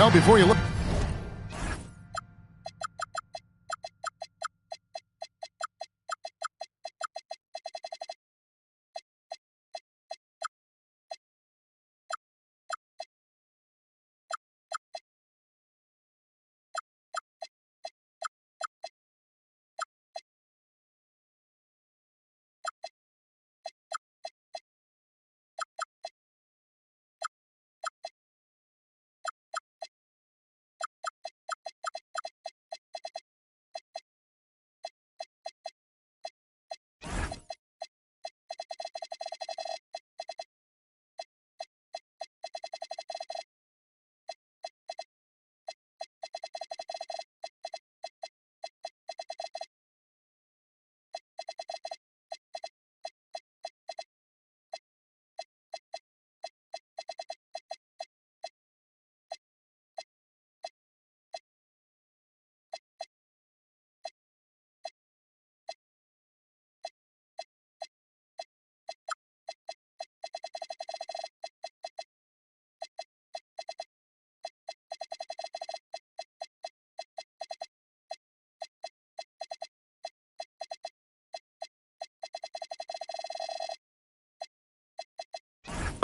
Well, before you look.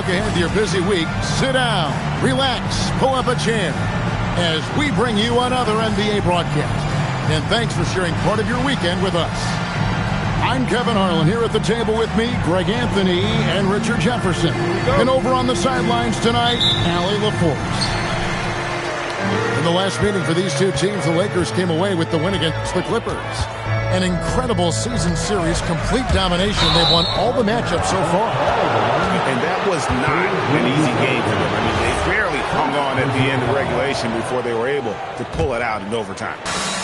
Ahead to your busy week, sit down, relax, pull up a chair as we bring you another NBA broadcast. And thanks for sharing part of your weekend with us. I'm Kevin Harlan. Here at the table with me, Greg Anthony and Richard Jefferson. And over on the sidelines tonight, Allie LaForce. In the last meeting for these two teams, the Lakers came away with the win against the Clippers. An incredible season series, complete domination. They've won all the matchups so far. And that was not an easy game for them. I mean, they barely hung on at the end of regulation before they were able to pull it out in overtime.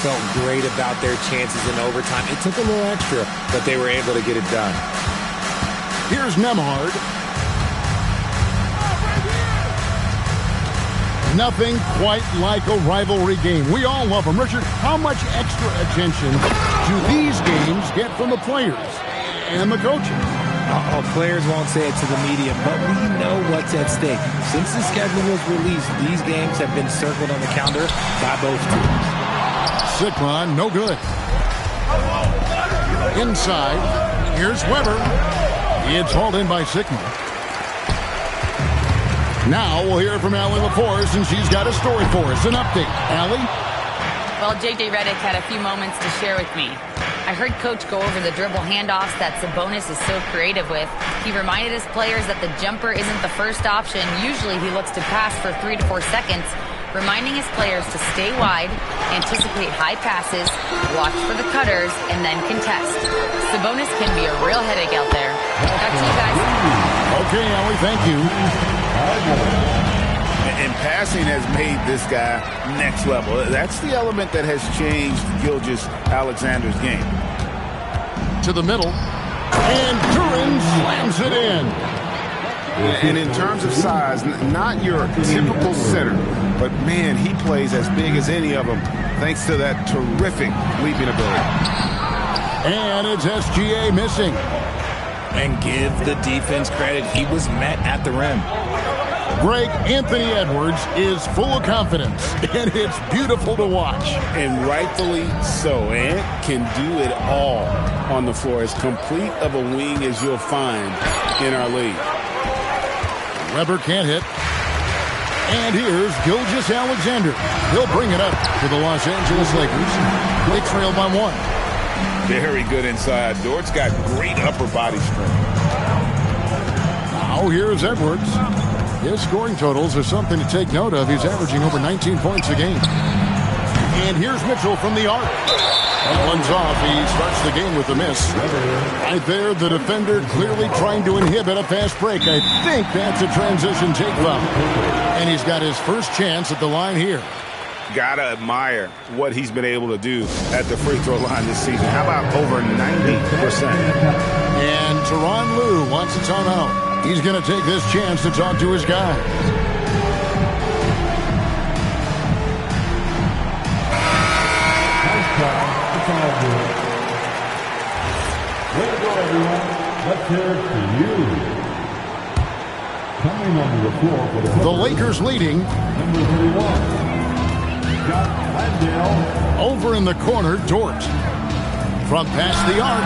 Felt great about their chances in overtime. It took a little extra, but they were able to get it done. Here's Nembhard. Nothing quite like a rivalry game. We all love them. Richard, how much extra attention do these games get from the players and the coaches? Players won't say it to the media, but we know what's at stake. Since the schedule was released, these games have been circled on the calendar by both teams. Sikron, no good. Inside, here's Weber. It's hauled in by Sikron. Now we'll hear from Allie LaForce, and she's got a story for us. An update. Allie? Well, J.J. Redick had a few moments to share with me. I heard Coach go over the dribble handoffs that Sabonis is so creative with. He reminded his players that the jumper isn't the first option. Usually he looks to pass for 3 to 4 seconds, reminding his players to stay wide, anticipate high passes, watch for the cutters, and then contest. Sabonis can be a real headache out there. Back to you guys. Okay, Allie, thank you. And passing has made this guy next level. That's the element that has changed Gilgeous-Alexander's game. To the middle. And Duran slams it in. And in terms of size, not your typical center, but man, he plays as big as any of them thanks to that terrific leaping ability. And it's SGA missing. And give the defense credit. He was met at the rim. Greg, Anthony Edwards is full of confidence, and it's beautiful to watch. And rightfully so. Ant can do it all on the floor. As complete of a wing as you'll find in our league. Weber can't hit. And here's Gilgeous-Alexander. He'll bring it up to the Los Angeles Lakers. They trail by 1. Very good inside. Dort's got great upper body strength. Now here's Edwards. His scoring totals are something to take note of. He's averaging over 19 points a game. And here's Mitchell from the arc. That one's off. He starts the game with a miss. Right there, the defender clearly trying to inhibit a fast break. I think that's a transition take foul. And he's got his first chance at the line here. Gotta admire what he's been able to do at the free throw line this season. How about over 90%? And Tyronn Lue wants a timeout. He's going to take this chance to talk to his guys. Way to go, everyone. Let's hear it for you. Coming onto the floor for the Lakers leading. Number 31. shot, Landale. Over in the corner, Dort. From past the arc.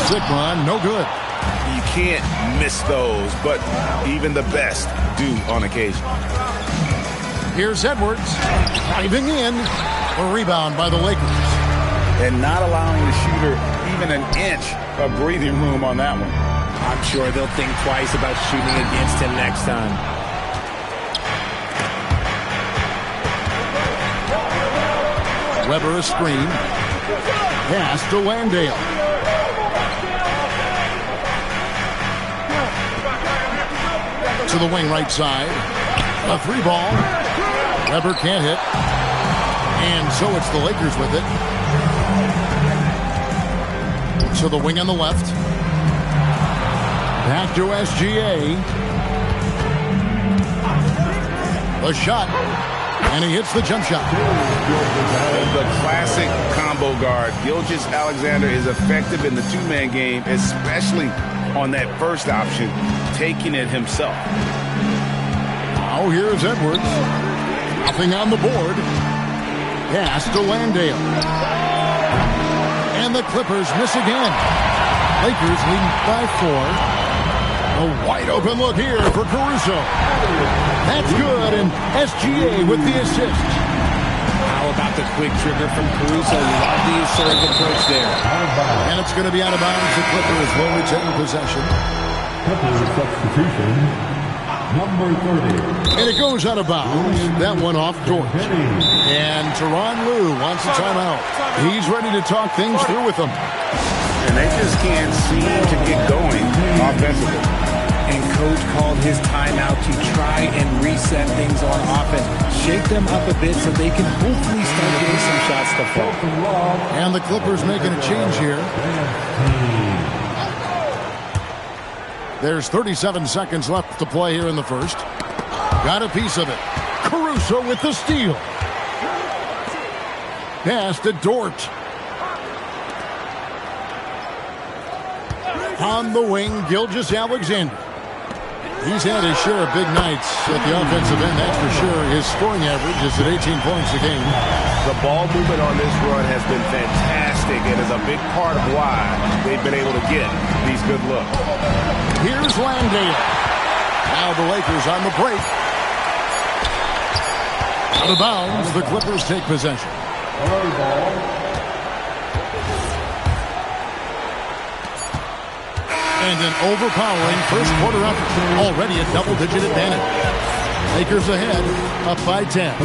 Sigma, no good. You can't miss those, but even the best do on occasion. Here's Edwards. Driving in. A rebound by the Lakers. And not allowing the shooter even an inch of breathing room on that one. I'm sure they'll think twice about shooting against him next time. Weber a screen. Pass to Landale. To the wing right side. A three ball. Weber can't hit. And so it's the Lakers with it. To the wing on the left. Back to SGA. The shot. And he hits the jump shot. The classic combo guard. Gilgeous-Alexander is effective in the two-man game, especially on that first option, taking it himself. Now here's Edwards. Nothing on the board. Pass to Landale. And the Clippers miss again. Lakers lead by 4. A wide open look here for Caruso. That's good, and SGA with the assist. How about the quick trigger from Caruso? Love the assertive approach there. And it's going to be out of bounds. The Clippers will retain possession. Clippers substitution, number 30. And it goes out of bounds. That one off Dort. And Tyronn Lue wants a timeout. He's ready to talk things through with them. And they just can't seem to get going offensively. And coach called his timeout to try and reset things on offense. Shake them up a bit so they can hopefully start getting some shots to fall. And the Clippers making a change here. There's 37 seconds left to play here in the first. Got a piece of it. Caruso with the steal. Pass to Dort. On the wing, Gilgeous-Alexander. He's had his share of big nights at the offensive end, that's for sure. His scoring average is at 18 points a game. The ball movement on this run has been fantastic and is a big part of why they've been able to get these good looks. Here's Landale. Now the Lakers on the break. Out of bounds, the Clippers take possession. And an overpowering first quarter effort. Already a double-digit advantage. Lakers ahead, up by 10.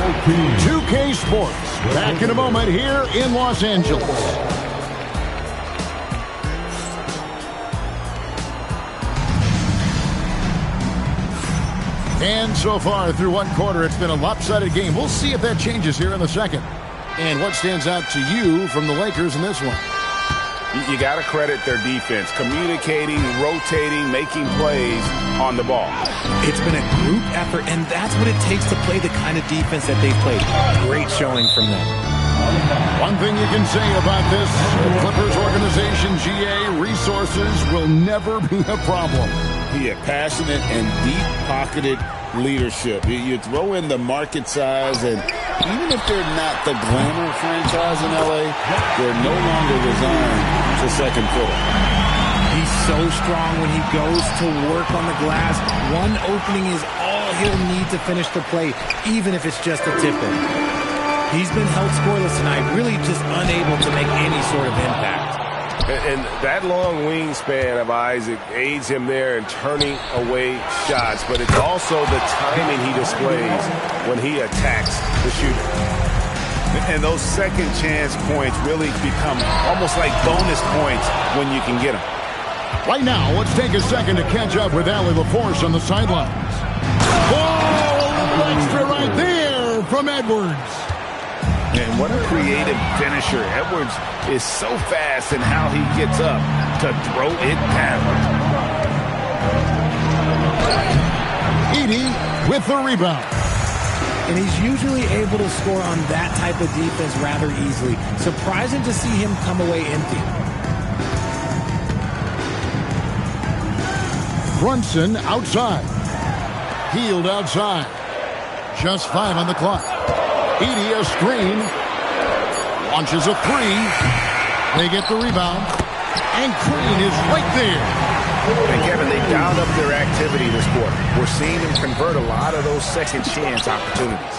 2K Sports. Back in a moment here in Los Angeles. And so far through one quarter, it's been a lopsided game. We'll see if that changes here in the second. And what stands out to you from the Lakers in this one? You got to credit their defense, communicating, rotating, making plays on the ball. It's been a group effort, and that's what it takes to play the kind of defense that they've played. Great showing from them. One thing you can say about this, the Clippers organization, GA, resources will never be a problem. Yeah, passionate and deep-pocketed leadership. You throw in the market size, and even if they're not the glamour franchise in LA, they're no longer resigned to second fiddle. He's so strong when he goes to work on the glass. One opening is all he'll need to finish the play, even if it's just a tip-in. He's been held scoreless tonight, really just unable to make any sort of impact. And that long wingspan of Isaac aids him there in turning away shots, but it's also the timing he displays when he attacks the shooter. And those second chance points really become almost like bonus points when you can get them. Right now, let's take a second to catch up with Allie LaForce on the sidelines. Oh, a little extra right there from Edwards. And what a creative finisher. Edwards is so fast in how he gets up to throw it down. Edey with the rebound. And he's usually able to score on that type of defense rather easily. Surprising to see him come away empty. Brunson outside. Hield outside. Just 5 on the clock. Edey a screen. Launches a three. They get the rebound. And Green is right there. And Kevin, they dialed up their activity this quarter. We're seeing them convert a lot of those second chance opportunities.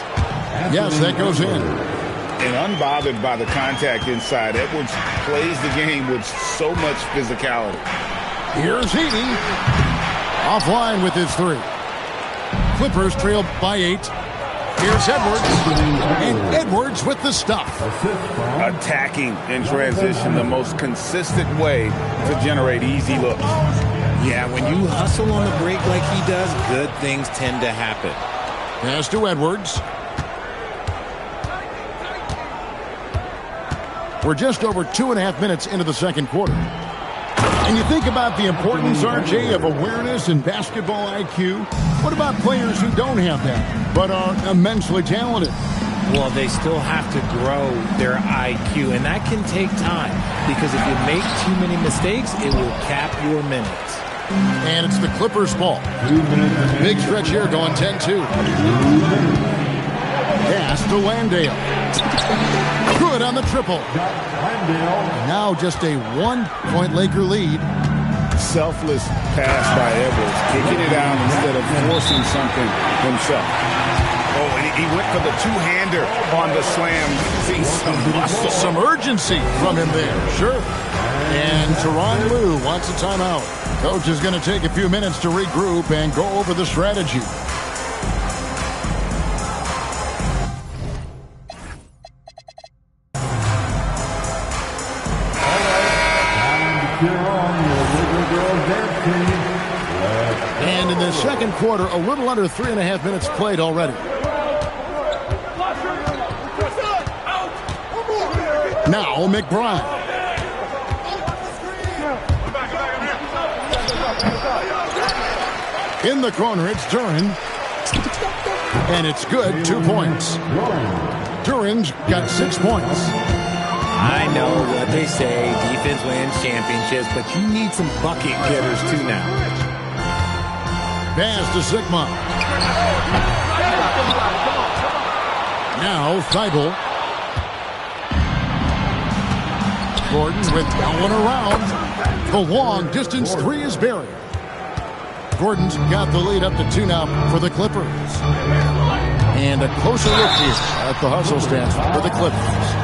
Yes, that goes in. And unbothered by the contact inside, Edwards plays the game with so much physicality. Here's Edey. Offline with his three. Clippers trail by 8. Here's Edwards. And Edwards with the stuff. Attacking in transition, the most consistent way to generate easy looks. Yeah, when you hustle on the break like he does, good things tend to happen. Pass to Edwards. We're just over 2.5 minutes into the second quarter. And you think about the importance, RJ, of awareness and basketball IQ. What about players who don't have that, but are immensely talented? Well, they still have to grow their IQ, and that can take time. Because if you make too many mistakes, it will cap your minutes. And it's the Clippers' ball. Big stretch here going 10-2. Pass to Landale. Good on the triple. Now just a 1-point Laker lead. Selfless pass by Edwards, kicking it out instead of forcing something himself. Oh, and he went for the two-hander on the slam. See some muscle. Some urgency from him there, sure. And Tyronn Lue wants a timeout. Coach is going to take a few minutes to regroup and go over the strategy. And in the second quarter, a little under 3.5 minutes played already. Now McBride. In the corner, it's Duren. And it's good, 2 points. Duren's got 6 points. I know what they say, defense wins championships, but you need some bucket getters too now. Pass to Sigma. Now Thibault. Gordon with no one around. The long distance three is buried. Gordon's got the lead up to 2 now for the Clippers. And a closer look here at the hustle stats for the Clippers.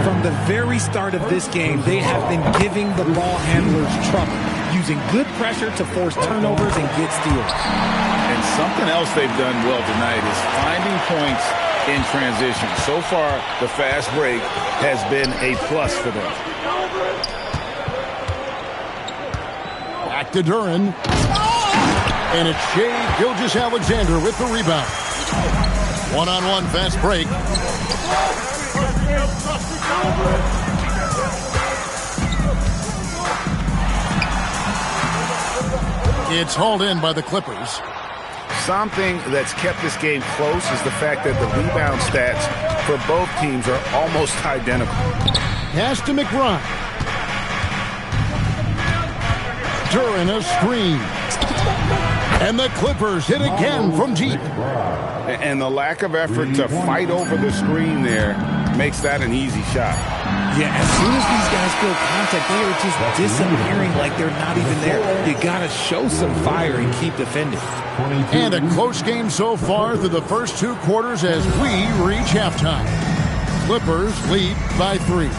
From the very start of this game, they have been giving the ball handlers trouble, using good pressure to force turnovers and get steals. And something else they've done well tonight is finding points in transition. So far, the fast break has been a plus for them. Back to Duren. And it's Shai Gilgeous-Alexander with the rebound. One-on-one fast break. It's hauled in by the Clippers. Something that's kept this game close is the fact that the rebound stats for both teams are almost identical. Pass to McBride. Duren a screen. And the Clippers hit again from deep. And the lack of effort to fight over the screen there makes that an easy shot. Yeah, as soon as these guys feel contact, they are just disappearing like they're not even there. You got to show some fire and keep defending. And a close game so far through the first 2 quarters as we reach halftime. Clippers lead by 3.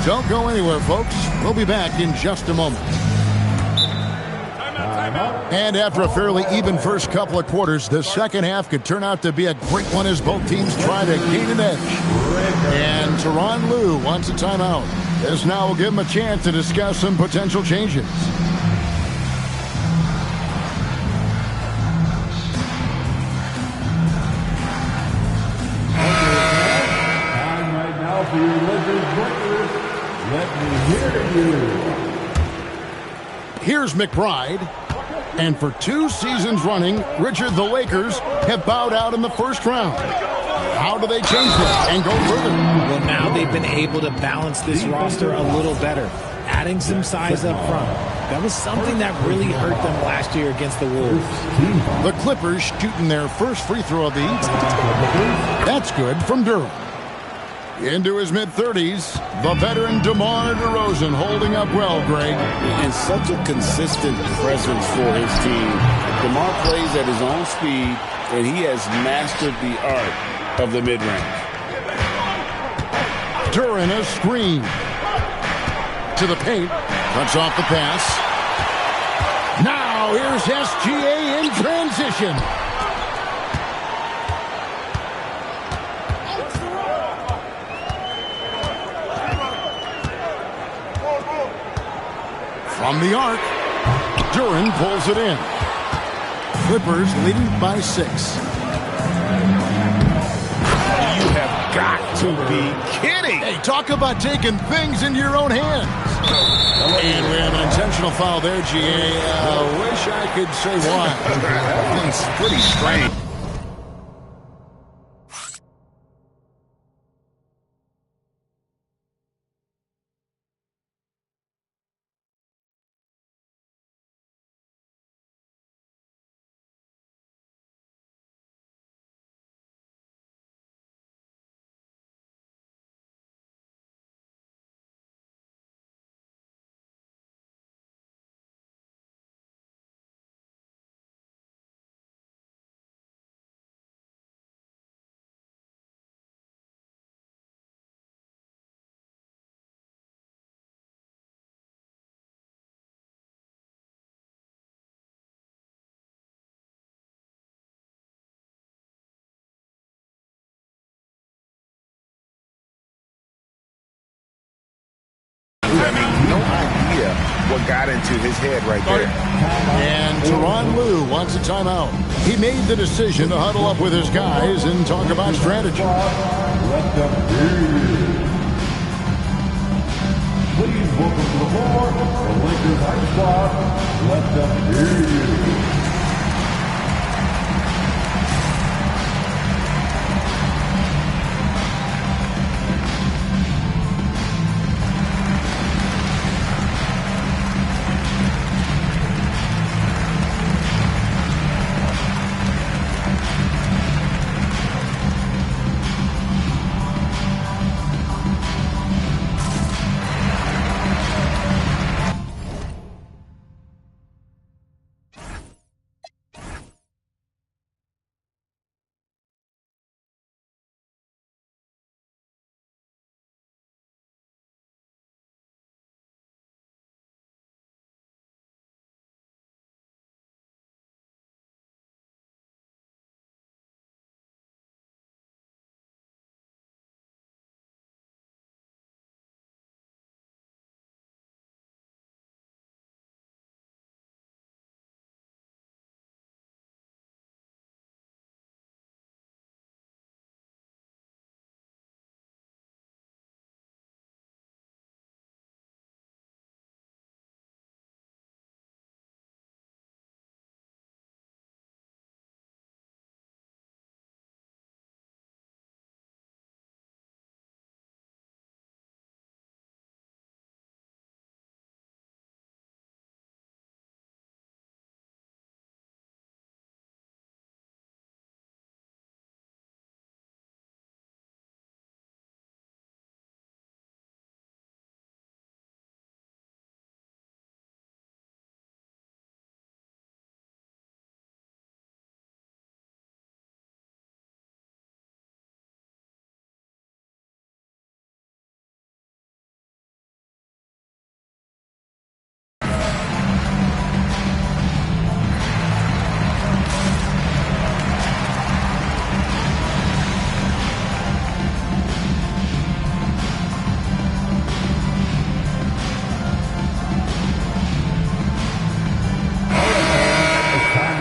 Don't go anywhere, folks. We'll be back in just a moment. And after a fairly even first couple of quarters, the second half could turn out to be a great one as both teams try to gain an edge. And Tyronn Lue wants a timeout. This now will give him a chance to discuss some potential changes. Time right now for your Lakers breakers. Let me hear you. Here's McBride. And for 2 seasons running, Richard, the Lakers have bowed out in the first round. How do they change this and go further? Well, now they've been able to balance this roster a little better. adding some size up front. That was something that really hurt them last year against the Wolves. The Clippers shooting their first free throw of the evening. That's good from Durham. Into his mid-30s, the veteran DeMar DeRozan holding up well, Greg. And such a consistent presence for his team. DeMar plays at his own speed, and he has mastered the art of the mid-range. Duran a screen. To the paint. Cuts off the pass. Now here's SGA in transition. From the arc, Duran pulls it in. Clippers leading by 6. You have got to be kidding. Hey, talk about taking things into your own hands. And we have an intentional foul there, GA. Wish I could say why. That one's pretty strange. I mean, no idea what got into his head right there. And Tyronn Lue wants a timeout. He made the decision to huddle up with his guys and talk about strategy. Let them hear. Please welcome to the floor, the Lakers high squad. Let them hear.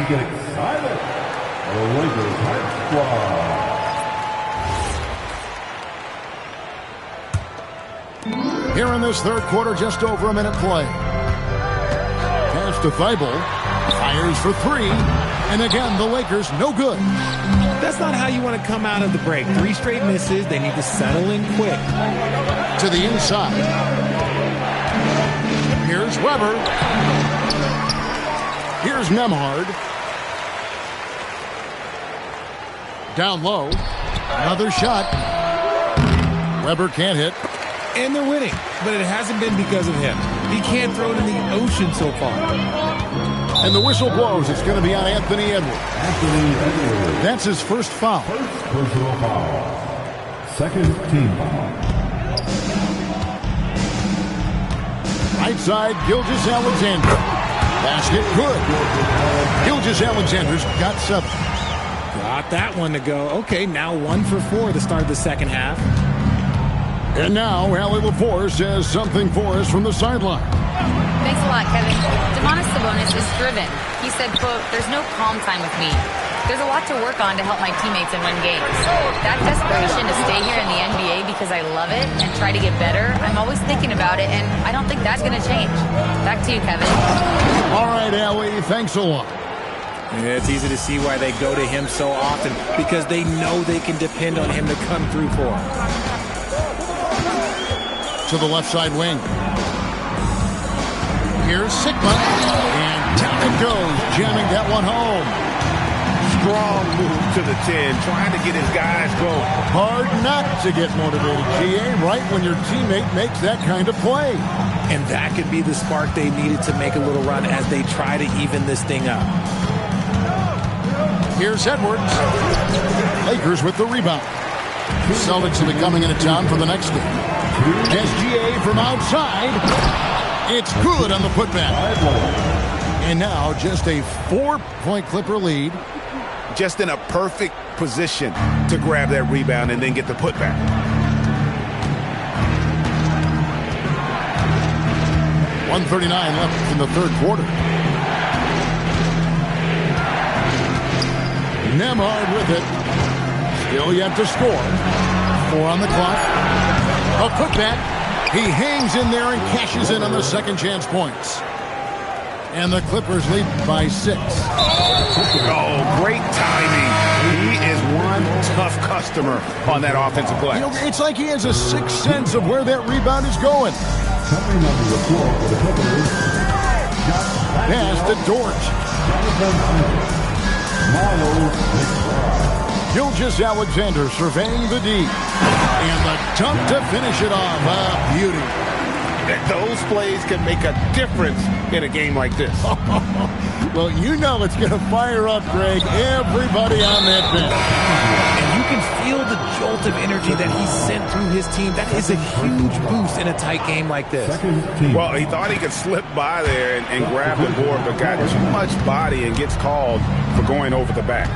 Get excited. The Lakers high squad. Here in this third quarter, just over a minute play. Pass to Thibault. Fires for 3. And again, the Lakers no good. That's not how you want to come out of the break. 3 straight misses. They need to settle in quick. To the inside. Here's Weber. Here's Nemhard. Down low. Another shot. Weber can't hit. And they're winning, but it hasn't been because of him. He can't throw it in the ocean so far. And the whistle blows. It's going to be on Anthony Edwards. Anthony Edwards. That's his first foul. First personal foul. Second team foul. Right side, Gilgeous-Alexander. Basket good. Gilgeous-Alexander's got 7. Got that one to go. Okay, now 1 for 4 to start the second half. And now, Allie LaForce says something for us from the sideline. Thanks a lot, Kevin. Sabonis is driven. He said, quote, "There's no calm time with me. There's a lot to work on to help my teammates and win games. That desperation to stay here in the NBA because I love it and try to get better, I'm always thinking about it, and I don't think that's going to change." Back to you, Kevin. All right, Allie, thanks a lot. Yeah, it's easy to see why they go to him so often, because they know they can depend on him to come through for them. To the left side wing. Here's Sigma, and down it goes, jamming that one home. Strong move to the 10, trying to get his guys going. Hard not to get motivated, GA, right when your teammate makes that kind of play. And that could be the spark they needed to make a little run as they try to even this thing up. Here's Edwards. Lakers with the rebound. Celtics will be coming into town for the next game. SGA from outside. It's good on the putback. And now just a 4-point Clipper lead. Just in a perfect position to grab that rebound and then get the putback. .139 left in the third quarter. Nemhard with it. Still yet to score. 4 on the clock. A putback. He hangs in there and cashes in on the second chance points. And the Clippers lead by 6. Oh, great timing. He is one tough customer on that offensive play. You know, it's like he has a sixth sense of where that rebound is going. Coming on the floor for the Clippers. Pass to Dort. Gilgeous-Alexander surveying the D. And the dunk to finish it off. A beauty. Those plays can make a difference in a game like this. Well, you know it's going to fire up, Greg, everybody on that bench. And you can feel the jolt of energy that he sent through his team. That is a huge boost in a tight game like this. Well, he thought he could slip by there and grab the board, but got too much body and gets called for going over the back.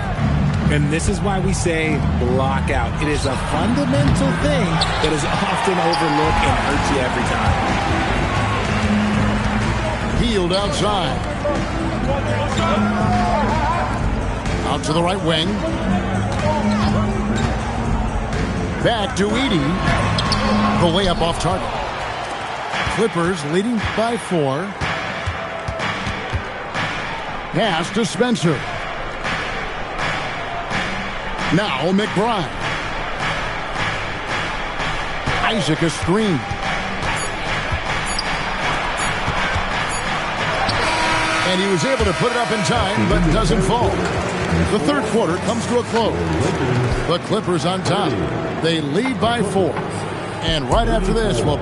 And this is why we say block out. It is a fundamental thing that is often overlooked and hurts you every time. Healed outside. Out to the right wing. Back to Edey. The layup off target. Clippers leading by 4. Pass to Spencer. Now McBride. Isaac a screen. And he was able to put it up in time, but doesn't fall. The third quarter comes to a close. The Clippers on top. They lead by 4. And right after this, well,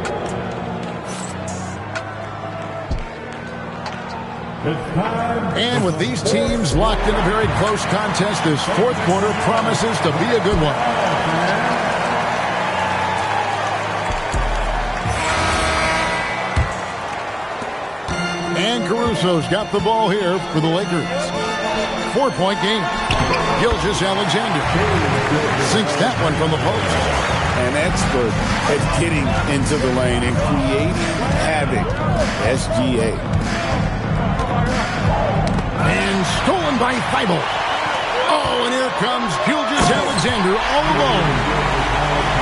and with these teams locked in a very close contest, this fourth quarter promises to be a good one. And Caruso's got the ball here for the Lakers. 4-point game. Gilgeous-Alexander sinks that one from the post. An expert at getting into the lane and creating havoc. SGA. And stolen by Thibault. Oh, and here comes Gilgeous-Alexander all alone.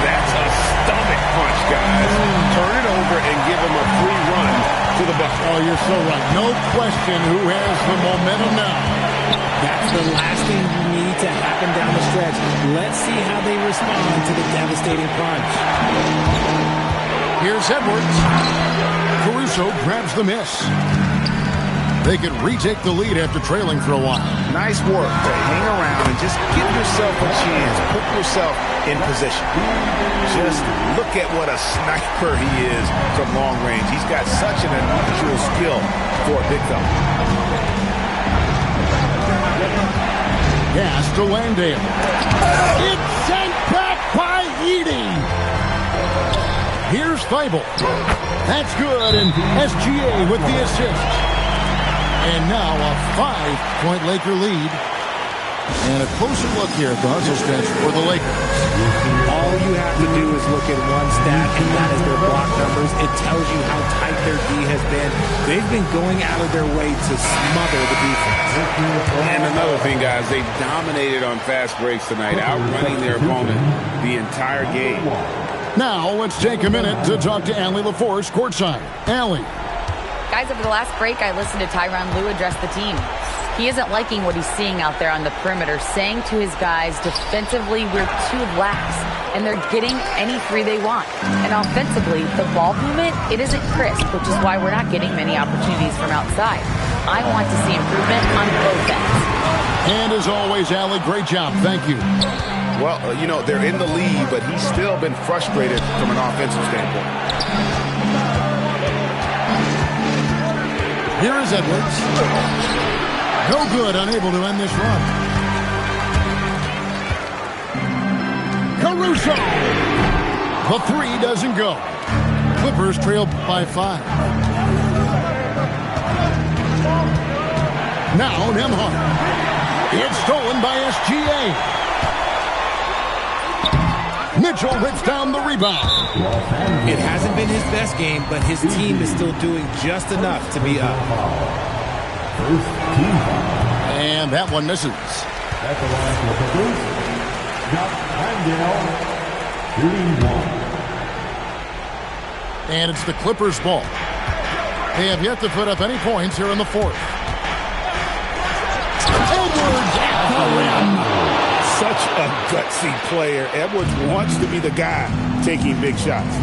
That's a stomach punch, guys. Turn it over and give him a free run to the bucket. Oh, you're so right. No question who has the momentum now. That's the last thing you need to happen down the stretch. Let's see how they respond to the devastating punch. Here's Edwards. Caruso grabs the miss. They could retake the lead after trailing for a while. Nice work to hang around and just give yourself a chance. Put yourself in position. Just look at what a sniper he is from long range. He's got such an unusual skill for a big fella. Pass to Landale. It's sent back by Edey. Here's Thibault. That's good, and SGA with the assist. And now a 5-point Laker lead. And a closer look here at the hustle stretch for the Lakers. All you have to do is look at one stat, and that is their block numbers. It tells you how tight their D has been. They've been going out of their way to smother the defense. And another thing, guys, they've dominated on fast breaks tonight, outrunning their opponent the entire game. Now let's take a minute to talk to Allie LaForce courtside. Allie. Guys, over the last break, I listened to Tyronn Lue address the team. He isn't liking what he's seeing out there on the perimeter, saying to his guys, defensively, we're too lax, and they're getting any three they want. And offensively, the ball movement, it isn't crisp, which is why we're not getting many opportunities from outside. I want to see improvement on both ends. And as always, Allie, great job. Thank you. Well, you know, they're in the lead, but he's still been frustrated from an offensive standpoint. Here is Edwards. No good, unable to end this run. Caruso. The three doesn't go. Clippers trail by 5. Now Nembhard. It's stolen by SGA. Mitchell rips down the rebound. It hasn't been his best game, but his team is still doing just enough to be up. And that one misses. At the line for the Clippers, Landale, shooting 1. And it's the Clippers' ball. They have yet to put up any points here in the fourth. Edwards at the rim. Such a gutsy player. Edwards wants to be the guy taking big shots.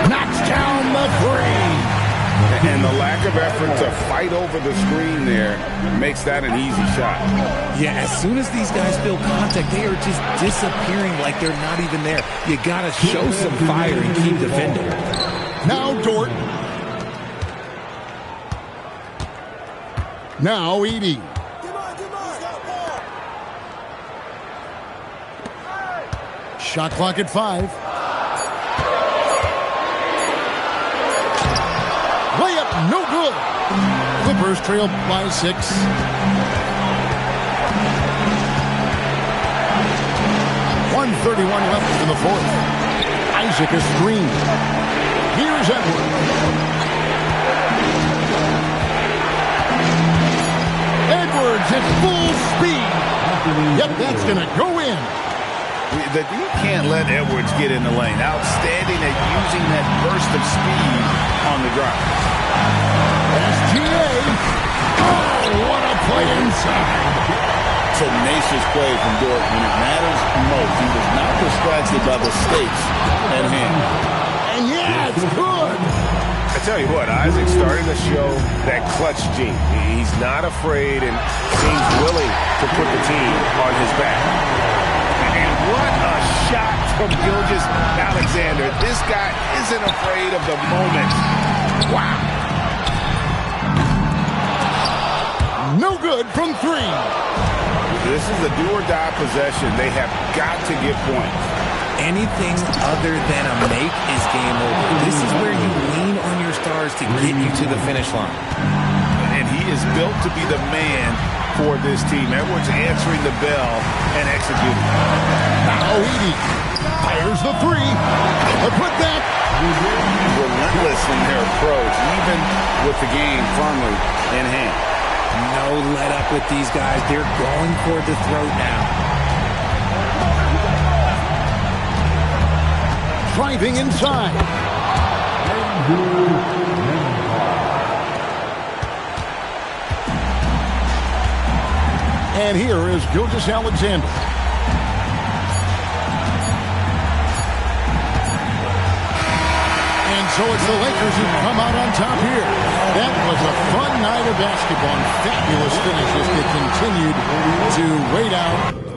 Knocks down the three. And the lack of effort to fight over the screen there makes that an easy shot. Yeah, as soon as these guys feel contact, they are just disappearing like they're not even there. You got to show some fire and keep defending. Now Dort. Now Edey. Shot clock at 5. Layup no good. Clippers trail by 6. .131 left in the fourth. Isaac is screened. Here's Edwards. Edwards at full speed. Yep, that's going to go in. You can't let Edwards get in the lane. Outstanding at using that burst of speed on the drive. SGA. Oh, what a play inside. Tenacious play from Dort when it matters most. He was not distracted by the stakes at hand. And yeah, it's good. I tell you what, Isaac starting to show that clutch gene. He's not afraid and seems willing to put the team on his back. And what a shot from Gilgeous-Alexander. This guy isn't afraid of the moment. Wow. No good from 3. This is a do-or-die possession. They have got to get points. Anything other than a make is game over. This is where you lean on your stars to get you to the finish line. And he is built to be the man for this team. Edwards answering the bell and executing. Now Edey fires the 3. To put that. Relentless in their approach, even with the game firmly in hand. No let up with these guys. They're going for the throat now. Driving inside. And here is Gilgeous-Alexander. So it's the Lakers who come out on top here. That was a fun night of basketball, and fabulous finishes that continued to wait out